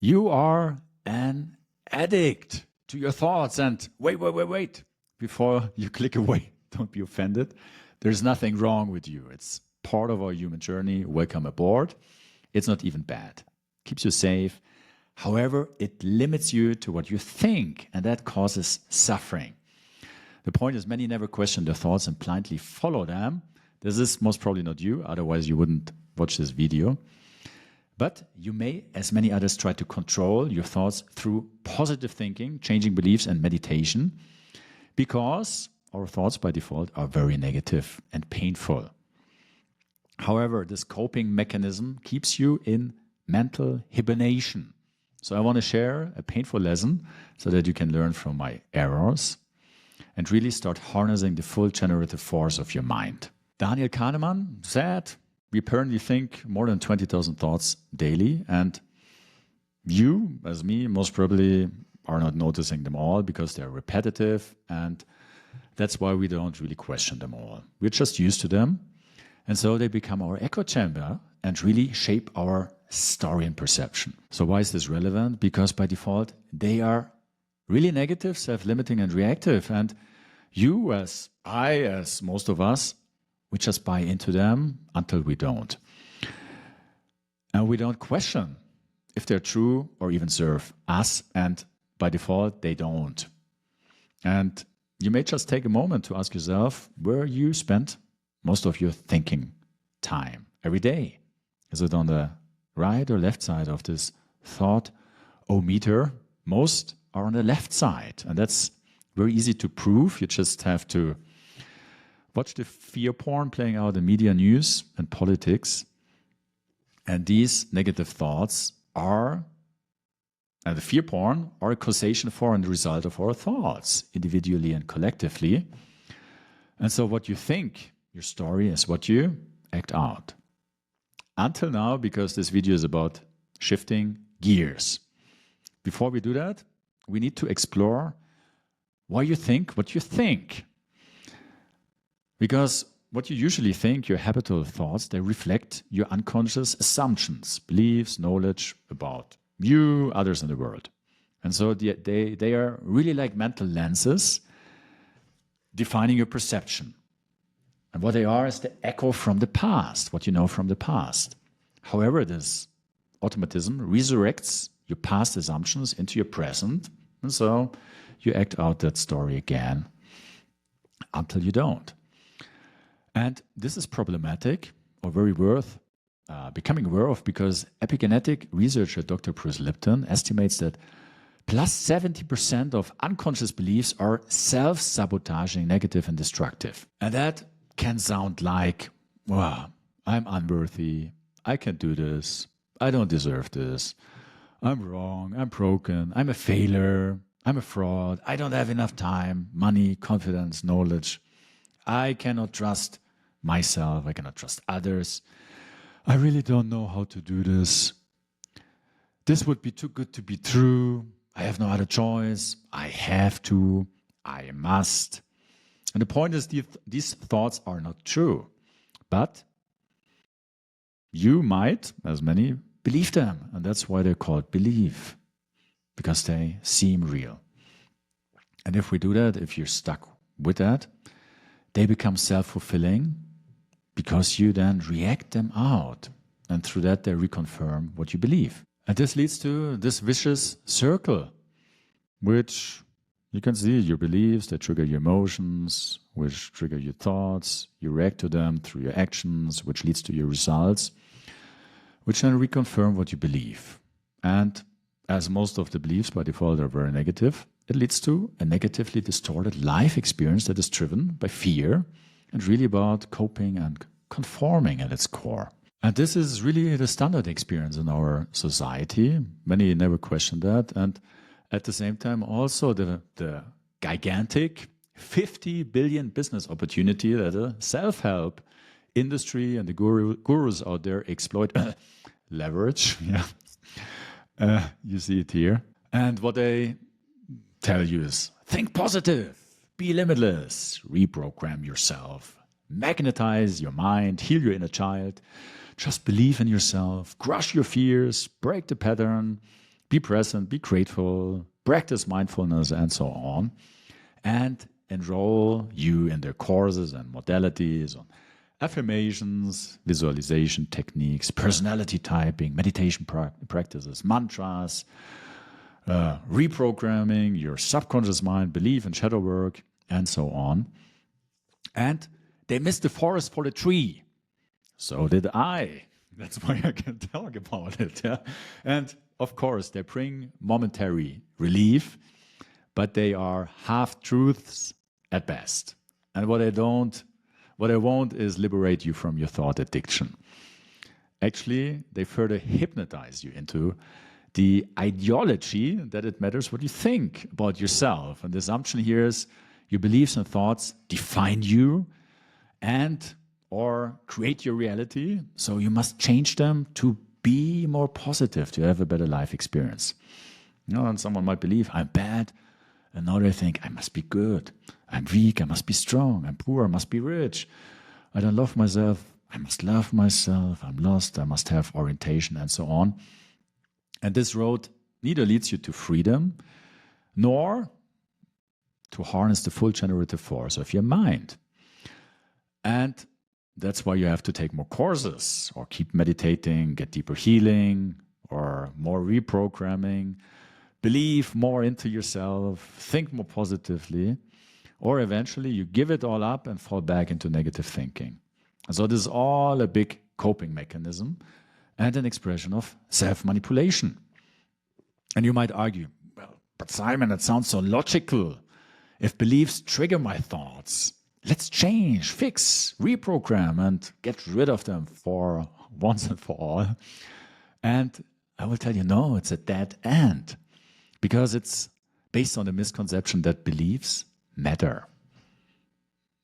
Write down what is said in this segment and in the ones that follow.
You are an addict to your thoughts. And wait. Before you click away, don't be offended. There's nothing wrong with you. It's part of our human journey. Welcome aboard. It's not even bad. Keeps you safe. However, it limits you to what you think, and that causes suffering. The point is, many never question their thoughts and blindly follow them. This is most probably not you, otherwise you wouldn't watch this video. But you may, as many others, try to control your thoughts through positive thinking, changing beliefs, and meditation, because our thoughts by default are very negative and painful. However, this coping mechanism keeps you in mental hibernation. So I want to share a painful lesson so that you can learn from my errors and really start harnessing the full generative force of your mind. Daniel Kahneman said, we apparently think more than 20,000 thoughts daily, and you, as me, most probably are not noticing them all because they're repetitive, and that's why we don't really question them all. We're just used to them, and so they become our echo chamber and really shape our story and perception. So why is this relevant? Because by default, they are really negative, self-limiting, and reactive, and you, as I, as most of us, we just buy into them until we don't. And we don't question if they're true or even serve us, and by default, they don't. And you may just take a moment to ask yourself where you spend most of your thinking time every day. Is it on the right or left side of this thought-o-meter? Most are on the left side, and that's very easy to prove. You just have to watch the fear porn playing out in media, news, and politics. And these negative thoughts are, and the fear porn, are a causation for and the result of our thoughts, individually and collectively. And so what you think, your story, is what you act out. Until now, because this video is about shifting gears. Before we do that, we need to explore why you think what you think. Because what you usually think, your habitual thoughts, they reflect your unconscious assumptions, beliefs, knowledge about you, others in the world. And so they are really like mental lenses defining your perception. And what they are is the echo from the past, what you know from the past. However, this automatism resurrects your past assumptions into your present, and so you act out that story again until you don't. And this is problematic, or very worth becoming aware of, because epigenetic researcher Dr. Bruce Lipton estimates that plus 70% of unconscious beliefs are self-sabotaging, negative, and destructive. And that can sound like, wow, I'm unworthy, I can't do this, I don't deserve this, I'm wrong, I'm broken, I'm a failure, I'm a fraud, I don't have enough time, money, confidence, knowledge, I cannot trust myself, I cannot trust others, I really don't know how to do this, this would be too good to be true, I have no other choice, I have to, I must. And the point is, these thoughts are not true, but you might, as many, believe them, and that's why they're called belief, because they seem real. And if we do that, if you're stuck with that, they become self-fulfilling, because you then react them out, and through that they reconfirm what you believe. And this leads to this vicious circle, which you can see your beliefs, they trigger your emotions, which trigger your thoughts, you react to them through your actions, which leads to your results, which then reconfirm what you believe. And as most of the beliefs by default are very negative, it leads to a negatively distorted life experience that is driven by fear and really about coping and conforming at its core. And this is really the standard experience in our society. Many never question that. And at the same time, also the gigantic 50 billion business opportunity that the self-help industry and the gurus out there exploit, leverage. Yeah, you see it here. And what they tell you is, think positive, be limitless, reprogram yourself, magnetize your mind, heal your inner child, just believe in yourself, crush your fears, break the pattern, Be present, be grateful, practice mindfulness, and so on, and enroll you in their courses and modalities on affirmations, visualization techniques, personality typing, meditation practices, mantras, reprogramming your subconscious mind, belief and shadow work, and so on. And they missed the forest for the tree. So did I. That's why I can talk about it. Yeah? And of course, they bring momentary relief, but they are half-truths at best. And what I won't is liberate you from your thought addiction. Actually, they further hypnotize you into the ideology that it matters what you think about yourself. And the assumption here is your beliefs and thoughts define you and or create your reality. So you must change them to be more positive, to have a better life experience. And someone might believe, I'm bad. And now they think, I must be good. I'm weak, I must be strong. I'm poor, I must be rich. I don't love myself, I must love myself. I'm lost, I must have orientation, and so on. And this road neither leads you to freedom, nor to harness the full generative force of your mind. And that's why you have to take more courses, or keep meditating, get deeper healing, or more reprogramming, believe more into yourself, think more positively, or eventually you give it all up and fall back into negative thinking. So this is all a big coping mechanism and an expression of self-manipulation. And you might argue, well, but Simon, that sounds so logical. If beliefs trigger my thoughts, let's change, fix, reprogram, and get rid of them for once and for all. And I will tell you, no, it's a dead end. Because it's based on the misconception that beliefs matter.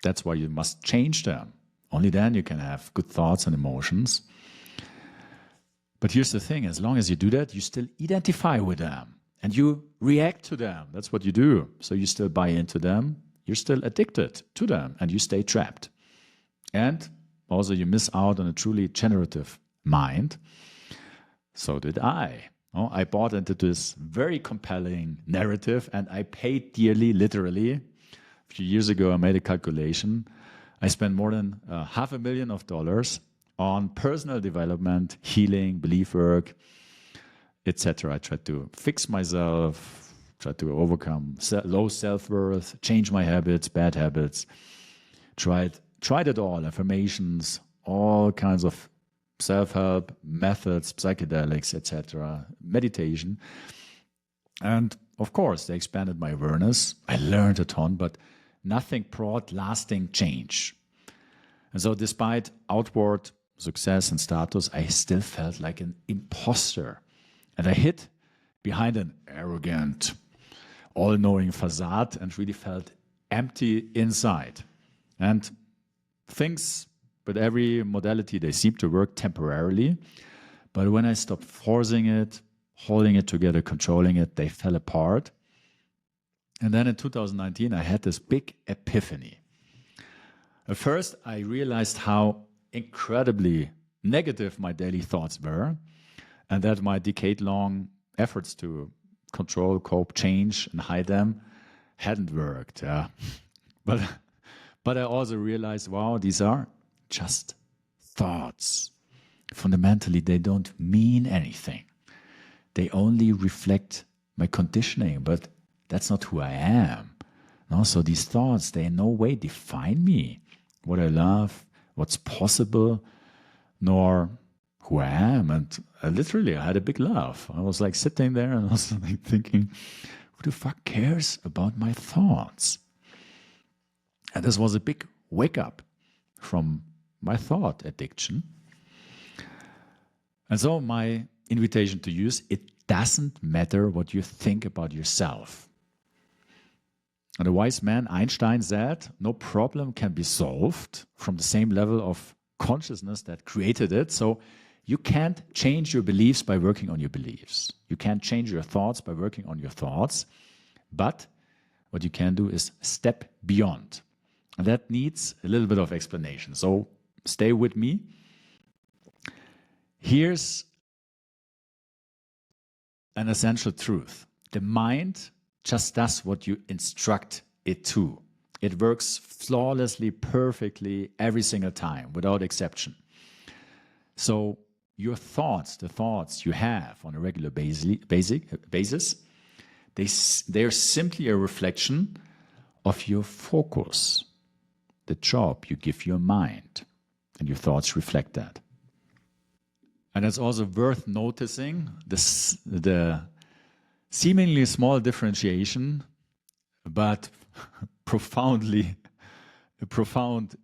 That's why you must change them. Only then you can have good thoughts and emotions. But here's the thing, as long as you do that, you still identify with them and you react to them. That's what you do. So you still buy into them, you're still addicted to them, and you stay trapped. And also you miss out on a truly generative mind. So did I. I bought into this very compelling narrative and I paid dearly, literally. A few years ago, I made a calculation. I spent more than $500,000 on personal development, healing, belief work, etc. I tried to fix myself, tried to overcome low self-worth, change my habits, bad habits. Tried it all, affirmations, all kinds of self-help methods, psychedelics, etc., meditation. And of course, they expanded my awareness. I learned a ton, but nothing brought lasting change. And so despite outward success and status, I still felt like an imposter. And I hid behind an arrogant, all-knowing facade and really felt empty inside. And things with every modality, they seem to work temporarily. But when I stopped forcing it, holding it together, controlling it, they fell apart. And then in 2019, I had this big epiphany. At first, I realized how incredibly negative my daily thoughts were, and that my decade-long efforts to control, cope, change, and hide them hadn't worked. But I also realized, wow, these are just thoughts. Fundamentally, they don't mean anything. They only reflect my conditioning, but that's not who I am. No, so these thoughts, they in no way define me, what I love, what's possible, nor who I am. And literally, I had a big laugh. I was like sitting there and I was like thinking, who the fuck cares about my thoughts? And this was a big wake up from my thought addiction. And so my invitation to you is, it doesn't matter what you think about yourself. And the wise man Einstein said, no problem can be solved from the same level of consciousness that created it. So you can't change your beliefs by working on your beliefs. You can't change your thoughts by working on your thoughts. But what you can do is step beyond. And that needs a little bit of explanation. So stay with me. Here's an essential truth. The mind just does what you instruct it to. It works flawlessly, perfectly, every single time, without exception. So your thoughts, the thoughts you have on a regular basis, they're simply a reflection of your focus, the job you give your mind, and your thoughts reflect that. And it's also worth noticing the seemingly small differentiation, but profound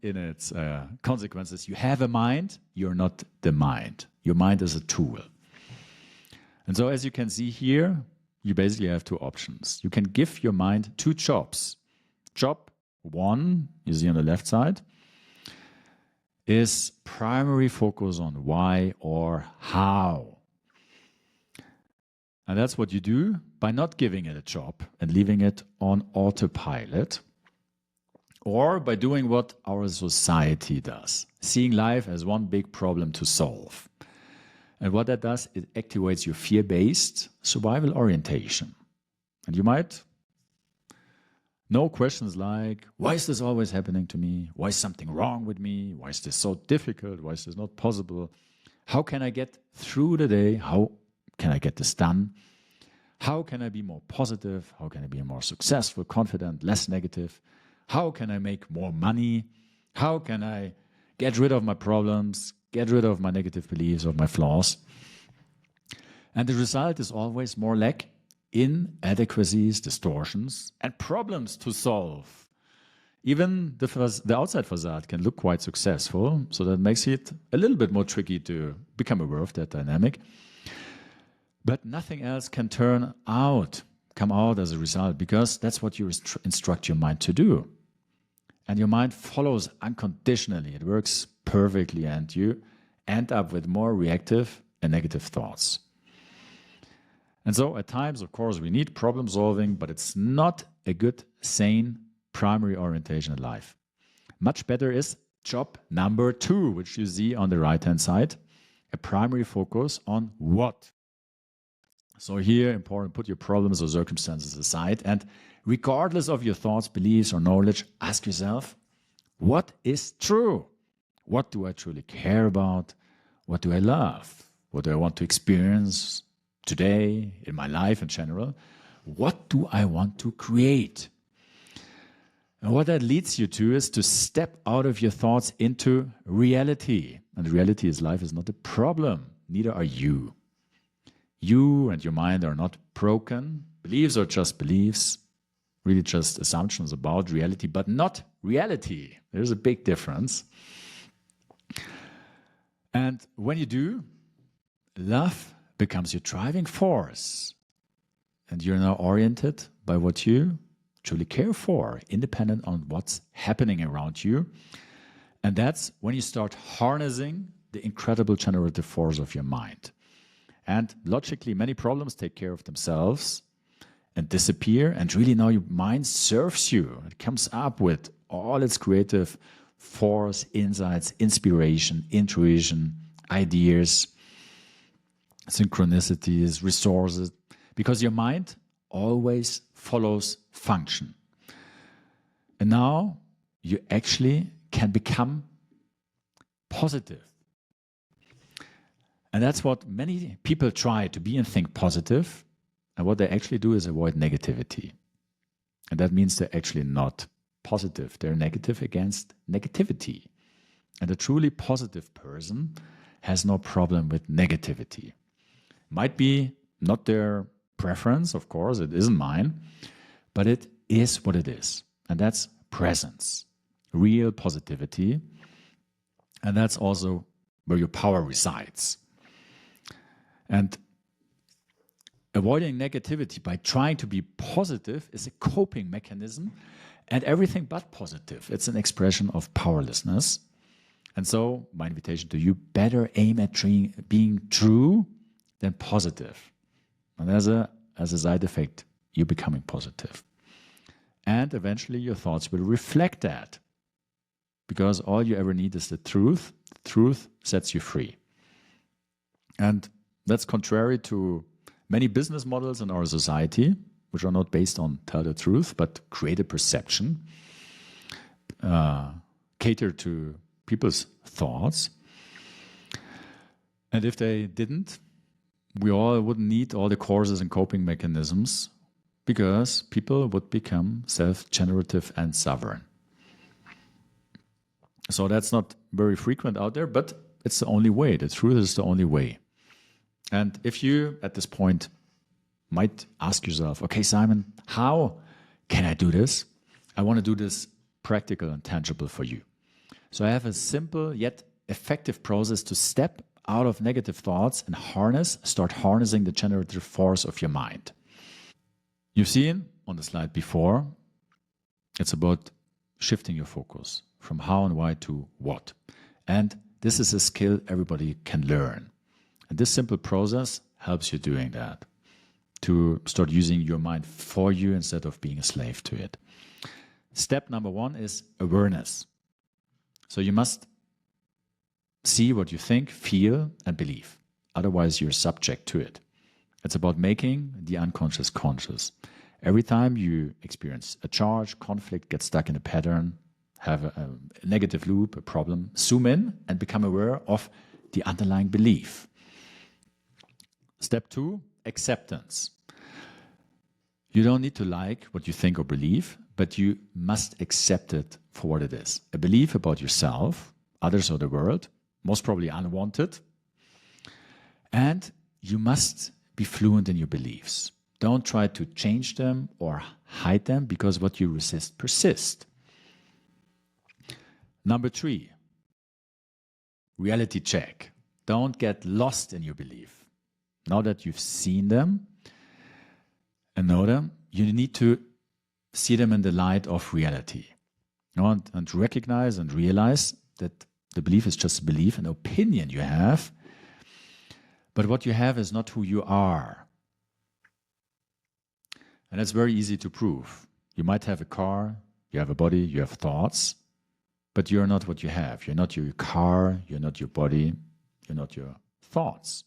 in its consequences. You have a mind, you're not the mind. Your mind is a tool. And so as you can see here, you basically have two options. You can give your mind two jobs. Job one, you see on the left side, is primary focus on why or how. And that's what you do by not giving it a job and leaving it on autopilot, or by doing what our society does, seeing life as one big problem to solve. And what that does, it activates your fear-based survival orientation. And you might know questions like, why is this always happening to me? Why is something wrong with me? Why is this so difficult? Why is this not possible? How can I get through the day? How can I get this done? How can I be more positive? How can I be more successful, confident, less negative? How can I make more money? How can I get rid of my problems, get rid of my negative beliefs, of my flaws? And the result is always more lack, inadequacies, distortions, and problems to solve. Even the outside facade can look quite successful, so that makes it a little bit more tricky to become aware of that dynamic. But nothing else can come out as a result, because that's what you instruct your mind to do. And your mind follows unconditionally. It works perfectly, and you end up with more reactive and negative thoughts. And so at times, of course, we need problem solving, but it's not a good, sane, primary orientation in life. Much better is job number 2, which you see on the right-hand side, a primary focus on what. So here, important, put your problems or circumstances aside, and regardless of your thoughts, beliefs, or knowledge, ask yourself, what is true? What do I truly care about? What do I love? What do I want to experience today, in my life in general? What do I want to create? And what that leads you to is to step out of your thoughts into reality. And reality is life is not a problem, neither are you. You and your mind are not broken. Beliefs are just beliefs, really just assumptions about reality, but not reality. There's a big difference. And when you do, love becomes your driving force. And you're now oriented by what you truly care for, independent on what's happening around you. And that's when you start harnessing the incredible generative force of your mind. And logically, many problems take care of themselves and disappear. And really now your mind serves you. It comes up with all its creative force, insights, inspiration, intuition, ideas, synchronicities, resources, because your mind always follows function. And now you actually can become positive. And that's what many people try to be and think positive. And what they actually do is avoid negativity. And that means they're actually not positive. They're negative against negativity. And a truly positive person has no problem with negativity. Might be not their preference, of course, it isn't mine, but it is what it is. And that's presence, real positivity. And that's also where your power resides. And avoiding negativity by trying to be positive is a coping mechanism and everything but positive. It's an expression of powerlessness. And so my invitation to you, better aim at being true than positive. And as a side effect, you're becoming positive. And eventually your thoughts will reflect that. Because all you ever need is the truth. The truth sets you free. And that's contrary to many business models in our society, which are not based on tell the truth, but create a perception, cater to people's thoughts. And if they didn't, we all wouldn't need all the courses and coping mechanisms, because people would become self-generative and sovereign. So that's not very frequent out there, but it's the only way. The truth is the only way. And if you, at this point, might ask yourself, okay, Simon, how can I do this? I want to do this practical and tangible for you. So I have a simple yet effective process to step out of negative thoughts and start harnessing the generative force of your mind. You've seen on the slide before, it's about shifting your focus from how and why to what. And this is a skill everybody can learn. And this simple process helps you doing that, to start using your mind for you instead of being a slave to it. Step number 1 is awareness. So you must see what you think, feel, and believe. Otherwise, you're subject to it. It's about making the unconscious conscious. Every time you experience a charge, conflict, get stuck in a pattern, have a negative loop, a problem, zoom in and become aware of the underlying belief. Step 2, acceptance. You don't need to like what you think or believe, but you must accept it for what it is. A belief about yourself, others, or the world, most probably unwanted. And you must be fluent in your beliefs. Don't try to change them or hide them, because what you resist persists. Number 3, reality check. Don't get lost in your belief. Now that you've seen them and know them, you need to see them in the light of reality. And recognize and realize that the belief is just a belief, an opinion you have, but what you have is not who you are. And it's very easy to prove. You might have a car, you have a body, you have thoughts, but you're not what you have. You're not your car, you're not your body, you're not your thoughts.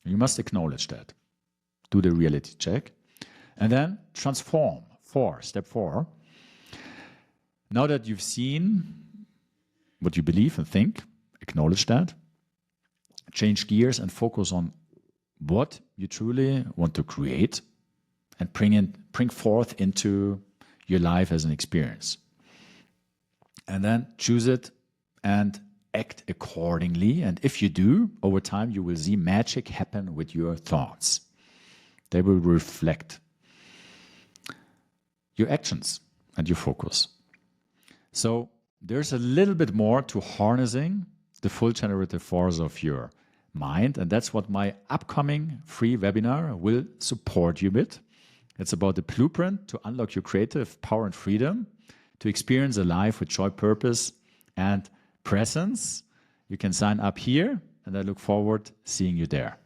You must acknowledge that. Do the reality check. And then transform. Step 4. Now that you've seen what you believe and think, acknowledge that. Change gears and focus on what you truly want to create and bring forth into your life as an experience. And then choose it and act accordingly. And if you do, over time, you will see magic happen with your thoughts. They will reflect your actions and your focus. So there's a little bit more to harnessing the full generative force of your mind. And that's what my upcoming free webinar will support you with. It's about the blueprint to unlock your creative power and freedom, to experience a life with joy, purpose, and presence. You can sign up here, and I look forward to seeing you there.